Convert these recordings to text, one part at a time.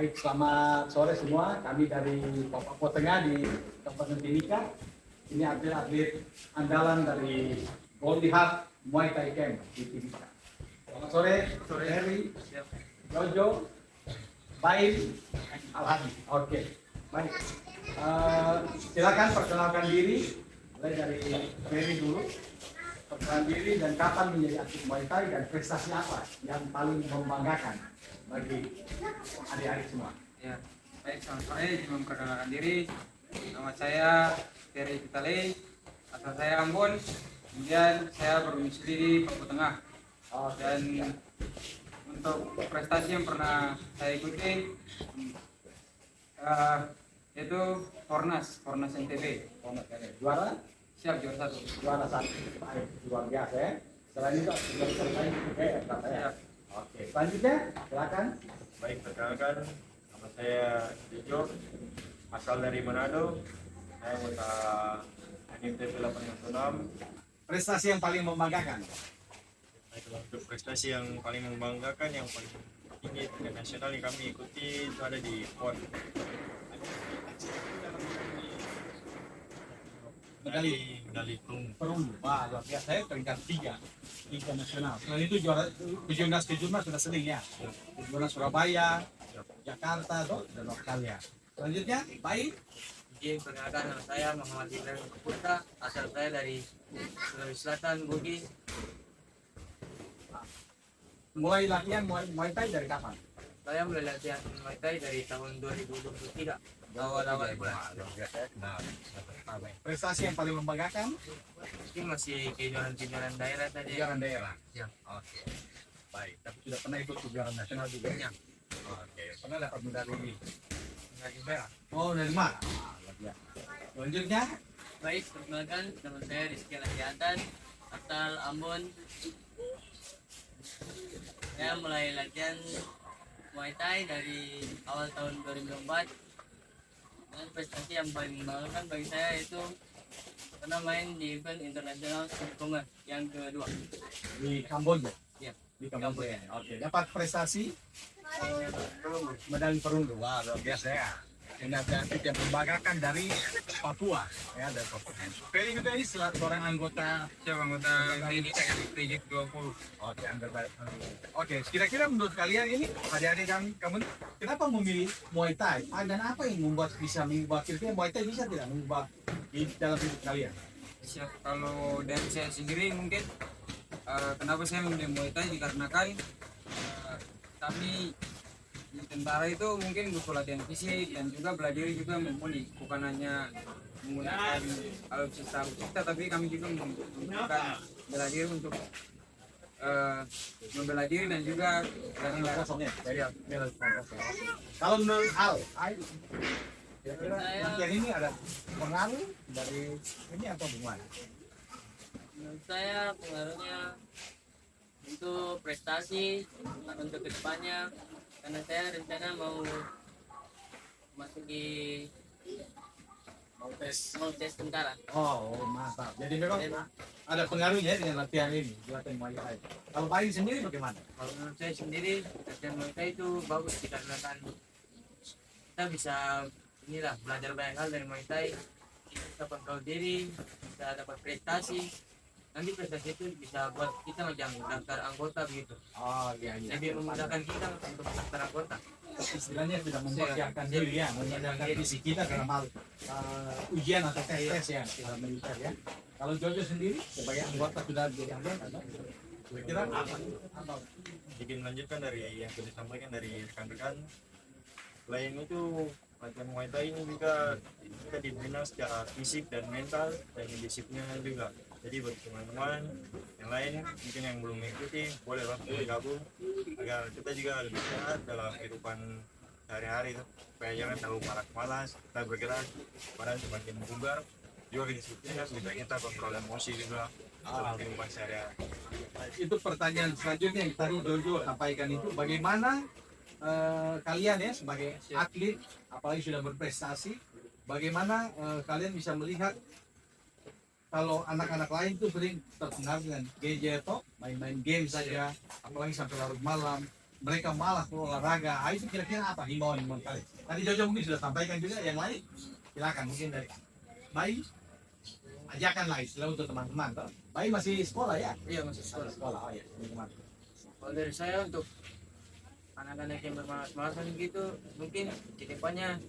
Baik, selamat sore semua. Kami dari Papua Tengah di Kabupaten Timika. Ini atlet-atlet andalan dari Goldie Heart Muay Thai Camp di Timika. Selamat sore, Heri, Jojo, Baim, Alhadi. Oke, baik. Silakan perkenalkan diri. Mulai dari Heri dulu. Perkenalkan diri dan kapan menjadi atlet Muay Thai dan prestasi apa yang paling membanggakan bagi adik-adik semua. Ya, baik, selamat sore. Izin memperkenalkan diri. Nama saya Ferry Vitale, asal saya Ambon. Kemudian saya berdomisili di Papua Tengah. Dan untuk prestasi yang pernah saya ikuti yaitu Fornas NTB. Juara? Siap, juara satu. Juara satu. Baik, luar biasa ya. Selain itu sudah selesai ya. Oke, selanjutnya silakan. Baik, perkenalkan, nama saya Jojo, asal dari Manado. Saya anggota NMTB 816. Prestasi yang paling membanggakan. Baik, untuk prestasi yang paling membanggakan, yang paling tinggi tingkat nasional yang kami ikuti itu ada di PON. Medali perunggu. Wah, luar biasa ya, peringkat 3 tingkat nasional. Selain itu juara kejurnas sudah sering ya. Kejurnas Surabaya, Jakarta, dan Australia. Selanjutnya, baik. Izin perkenalkan, nama saya Muhammad Ibrahim Kaputa, asal saya dari Sulawesi Selatan, Bugis. Mulai latihan Muay Thai dari kapan? Saya mulai latihan Muay Thai dari tahun 2023. Awal-awal Prestasi yang paling membanggakan? mungkin masih kejuaraan daerah tadi. Kejuaraan daerah. Ya. Oke. Baik, tapi sudah pernah ikut kejuaraan nasional juga ya? Oke, pernah dapat medali perak. Oh, dari mana? Selanjutnya, Baik, perkenalkan, nama saya Rizky Lakiatan, asal Ambon. Saya mulai latihan Muay Thai dari awal tahun 2004. Dan prestasi yang paling membanggakan bagi saya itu pernah main di event internasional Supercomer yang kedua. di Kamboja. Ya. Di Kamboja. Oke, dapat prestasi medali perunggu. Wah, luar biasa ya. Ini atlet yang membanggakan dari Papua, ya, dari Papua. Ferry juga ini seorang anggota. Siap, anggota Kredit 20. Oke, anggota. Oke, kira-kira menurut kalian ini adik-adik kamu kenapa memilih Muay Thai? Dan apa yang membuat bisa mengubah kira-kira Muay Thai bisa tidak mengubah di dalam hidup kalian? Siap, kalau dari saya sendiri mungkin kenapa saya memilih Muay Thai dikarenakan kami di tentara itu mungkin butuh latihan fisik dan juga belajar juga mumpuni, bukan hanya menggunakan alutsista tapi kami juga membutuhkan bela diri untuk membela diri dan juga Kosongnya dari kalau menurut Al, kira-kira latihan ini ada pengaruh dari ini atau bukan? Menurut saya pengaruhnya untuk prestasi untuk kedepannya, karena saya rencana mau masuk di Mau tes. tentara. Oh, mantap. Jadi memang ada pengaruhnya dengan latihan ini, latihan Muay Thai. Kalau Bayu sendiri bagaimana? Kalau menurut saya sendiri latihan Muay Thai itu bagus dikarenakan kita bisa inilah belajar banyak hal dari Muay Thai, bisa kontrol diri, bisa dapat prestasi. Nanti prestasi itu bisa buat kita macam daftar anggota begitu. Oh, iya. Lebih memudahkan kita untuk daftar anggota. Istilahnya sudah mempersiapkan diri ya, mempersiapkan fisik kita dalam hal ujian atau tes yang kita militer ya. Kalau Jojo sendiri sebagai anggota sudah jadi anggota, kira-kira apa? Jadi melanjutkan dari yang sudah disampaikan dari rekan-rekan, selain itu latihan Muay Thai ini juga kita dibina secara fisik dan mental dan disiplin juga. Jadi buat teman-teman yang lain mungkin yang belum mengikuti boleh gabung agar kita juga lebih sehat dalam kehidupan sehari-hari supaya jangan terlalu malas, kita bergerak badan semakin bugar juga kedisiplinan supaya kita kontrol emosi juga dalam kehidupan sehari-hari. Itu pertanyaan selanjutnya yang tadi Jojo sampaikan itu bagaimana kalian ya sebagai atlet apalagi sudah berprestasi, bagaimana kalian bisa melihat kalau anak-anak lain tuh sering terpengaruh dengan gadget, main-main game saja, apalagi sampai larut malam. mereka malas olahraga. Itu kira-kira apa himbauan kalian? Tadi Jojo mungkin sudah sampaikan juga, yang lain silakan mungkin dari Bayi. Ajakanlah istilah untuk teman-teman. Toh. Bayi masih sekolah ya? Iya, masuk sekolah. Sekolah, oh ya teman-teman. Kalau dari saya untuk anak-anak yang bermalas-malasan gitu, mungkin di depannya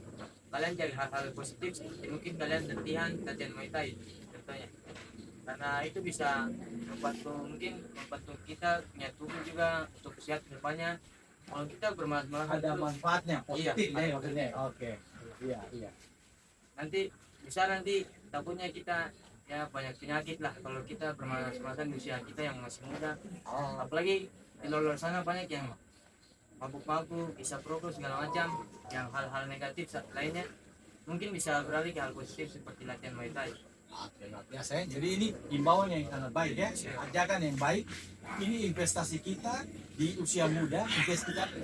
kalian cari hal-hal positif, mungkin kalian latihan Muay Thai contohnya, karena itu bisa membantu kita punya tubuh juga untuk sehat ke depannya. Kalau kita bermalas-malasan Ada terus, manfaatnya, positif Iya. ya maksudnya. Oke. Iya. nanti takutnya kita ya banyak penyakit lah kalau kita bermalas-malasan di usia kita yang masih muda. Oh, Apalagi di luar sana banyak yang mabuk-mabuk, isap rokok segala macam, yang hal-hal negatif lainnya mungkin bisa beralih ke hal positif seperti latihan Muay Thai. oke, luar biasa ya. Jadi ini imbauan yang sangat baik ya, ajakan yang baik. Ini investasi kita di usia muda,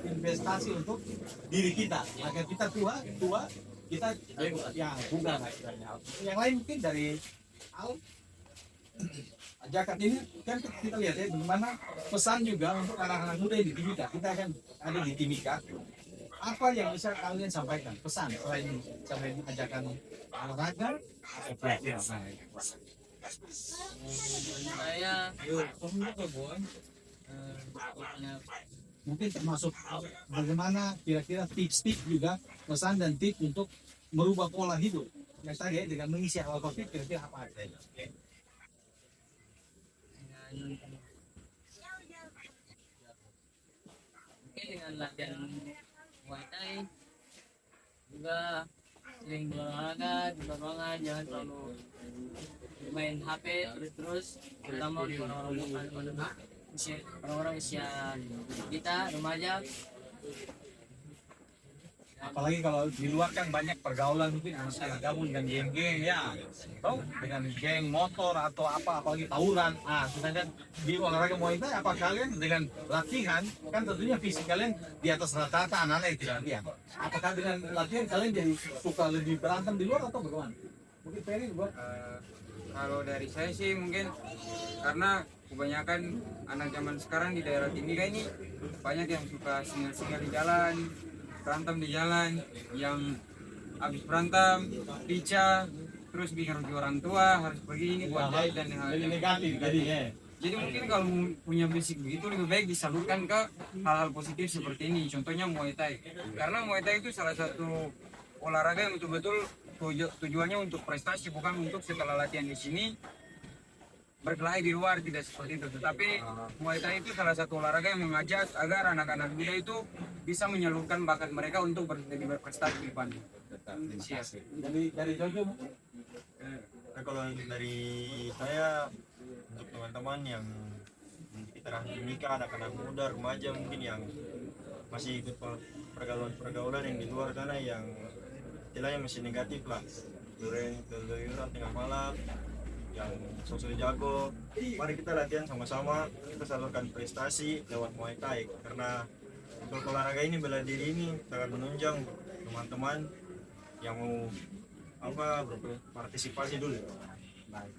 investasi untuk diri kita. Agar kita tua kita ya bukan lah istilahnya. Yang lain mungkin dari Al, ajakan ini kan kita lihat ya bagaimana pesan juga untuk anak-anak muda di Timika. Kita kan ada di Timika. Apa yang bisa kalian sampaikan pesan selain ajakan olahraga? Saya Mungkin termasuk bagaimana kira-kira tips-tips juga pesan dan tips untuk merubah pola hidup. Yang tadi ya, dengan mengisi awal COVID kira-kira apa aja? mungkin dengan latihan Muay Thai juga sering berolahraga di lapangan, jangan terlalu main HP terus, terutama di orang-orang usia kita remaja. Apalagi kalau di luar kan banyak pergaulan mungkin anak yang gabung dengan geng-geng ya, tahu dengan geng motor atau apa, apalagi tawuran. Sedangkan di olahraga Muay Thai apa kalian dengan latihan kan tentunya fisik kalian di atas rata-rata anak-anak yang tidak latihan. Apakah dengan latihan kalian jadi suka lebih berantem di luar atau bagaimana? Mungkin Ferry buat Kalau dari saya sih mungkin karena kebanyakan anak zaman sekarang di daerah Timika ini banyak yang suka singgah-singgah di jalan, berantem di jalan, yang habis berantem, pica, terus bikin rugi orang tua, harus pergi ini buat jahit dan hal jadi negatif jadi ya. Jadi mungkin kalau punya basic begitu lebih baik disalurkan ke hal-hal positif seperti ini. Contohnya Muay Thai. Karena Muay Thai itu salah satu olahraga yang betul-betul tujuannya untuk prestasi, bukan untuk setelah latihan di sini berkelahi di luar, tidak seperti itu. Tetapi Muay Thai itu salah satu olahraga yang mengajak agar anak-anak muda itu bisa menyalurkan bakat mereka untuk lebih berprestasi di depan. Dari Jojo Nah, kalau dari saya untuk teman-teman yang kita nikah, anak-anak muda, remaja mungkin yang masih ikut pergaulan yang di luar sana yang istilahnya masih negatif lah, keluyuran tengah malam, yang sosok jago, mari kita latihan sama-sama, kita salurkan prestasi lewat Muay Thai, karena untuk olahraga ini bela diri ini sangat menunjang teman-teman yang mau berpartisipasi dulu. Baik.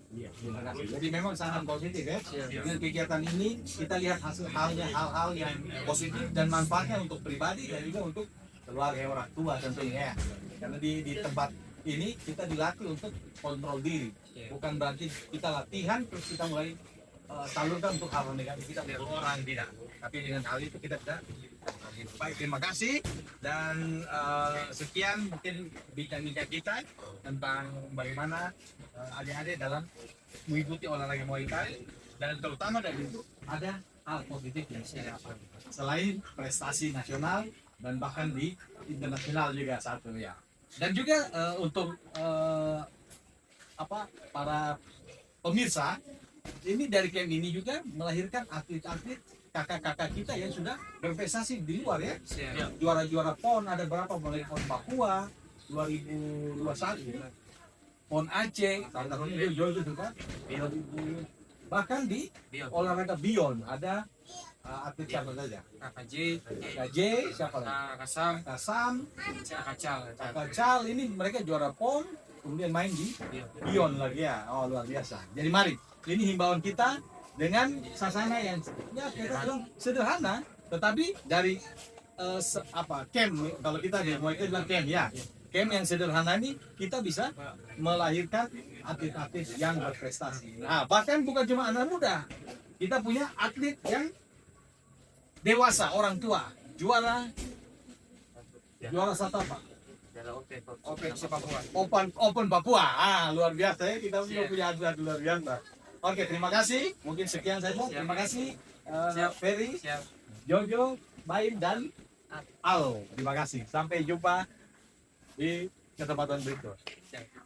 Iya, terima kasih. Jadi memang sangat positif ya. Dengan kegiatan ini kita lihat hal-hal yang positif dan manfaatnya untuk pribadi dan juga untuk keluarga orang tua tentunya ya. Karena di tempat ini kita dilatih untuk kontrol diri. Bukan berarti kita latihan terus kita mulai salurkan untuk hal negatif kita membunuh orang, tidak. Tapi dengan hal itu kita tidak. Baik, terima kasih dan sekian mungkin bincang-bincang kita tentang bagaimana adik-adik dalam mengikuti olahraga Muay Thai dan terutama dari itu ada hal positif yang saya dapat selain prestasi nasional dan bahkan di internasional juga satu ya. Dan juga untuk para pemirsa, ini dari camp ini juga melahirkan atlet-atlet kakak-kakak kita yang sudah berprestasi di luar ya. Juara-juara PON ada berapa, mulai PON Papua 2021, PON Aceh, tahun ini itu kan. Bahkan di olahraga Beyond ada atlet siapa saja? KKJ, KJ, siapa lagi? Kasam, Kasam, Kacal. Kacal, ini mereka juara PON, kemudian main di Beyond lagi ya. Oh, luar biasa. Jadi mari, ini himbauan kita dengan sasana yang ya kita bilang sederhana, Tetapi dari camp, kalau kita di Muay Thai bilang camp ya, camp yang sederhana ini kita bisa melahirkan atlet-atlet yang berprestasi. Nah, bahkan bukan cuma anak muda, kita punya atlet yang dewasa, orang tua, juara satu apa? Open sepak bola. Open Papua. Luar biasa ya, kita punya atlet luar biasa. Oke, terima kasih. Mungkin sekian saja. Terima kasih Ferry, Siap. Jojo, Baim, dan Al. Terima kasih. Sampai jumpa di kesempatan berikut. Siap.